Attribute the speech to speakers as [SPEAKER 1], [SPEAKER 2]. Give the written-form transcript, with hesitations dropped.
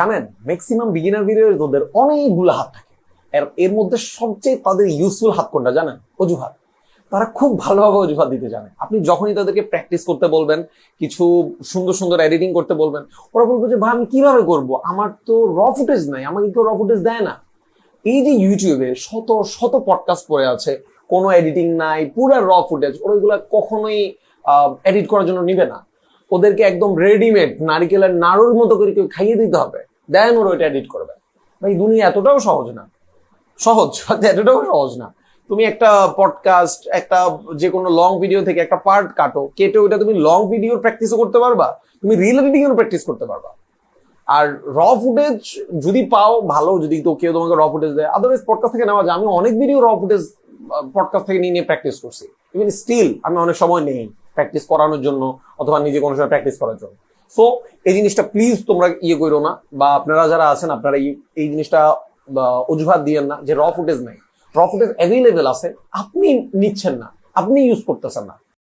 [SPEAKER 1] জানেন maximum beginner ভিডিওদের অনেকগুলো হাত থাকে, এর মধ্যে সবচেয়ে তাদের ইউজফুল হাত কোনটা জানেন? অজুহাত। তারা খুব ভালোভাবে অজুহাত দিতে জানে। আপনি যখনই তাদেরকে প্র্যাকটিস করতে বলবেন, কিছু সুন্দর সুন্দর এডিটিং করতে বলবেন, ওরা বলবে যে ভাই আমি কিভাবে করব, আমার তো র ফুটেজ নাই, আমাকে কেউ র ফুটেজ দেয় না। এই যে ইউটিউবে শত শত পডকাস্ট পড়ে আছে, কোনো এডিটিং নাই, পুরো র ফুটেজ, ওরা ওইগুলা কখনোই এডিট করার জন্য নিবে না। ওদেরকে একদম রেডিমেড নারিকেলের নাড়ুর মতো করে কেউ খাইয়ে দিতে হবে, দেন ওরা ওইটা এডিট করবে। ভাই দুনিয়া এতটাও সহজ না, এতটাও সহজ না। তুমি একটা পডকাস্ট, একটা যে কোনো লং ভিডিও থেকে একটা পার্ট কাটো, কেটে ওইটা তুমি লং ভিডিওর প্র্যাকটিসও করতে পারবা, তুমি রিল এডিটিং এর প্র্যাকটিস করতে পারবা। আর র ফুটেজ যদি পাও ভালো, যদি তো কেউ তোমাকে র ফুটেজ দেয়, আদারওয়াইজ পডকাস্ট থেকে নেওয়া যায়। আমি অনেক ভিডিও র ফুটেজ পডকাস্ট থেকে নিয়ে প্র্যাকটিস করছি। ইভেন স্টিল আমি অনেক সময় নেই প্র্যাকটিস করানোর জন্য অথবা নিজে কোনো সময় প্র্যাকটিস করার জন্য। সো এই জিনিসটা প্লিজ তোমরা করো না, বা আপনারা যারা আছেন আপনারা এই জিনিসটা অজুহাত দিয়েন না যে র ফুটেজ নাই। র ফুটেজ অ্যাভেলেবেল আছে, আপনি নিচ্ছেন না, আপনি ইউজ করতেছেন না।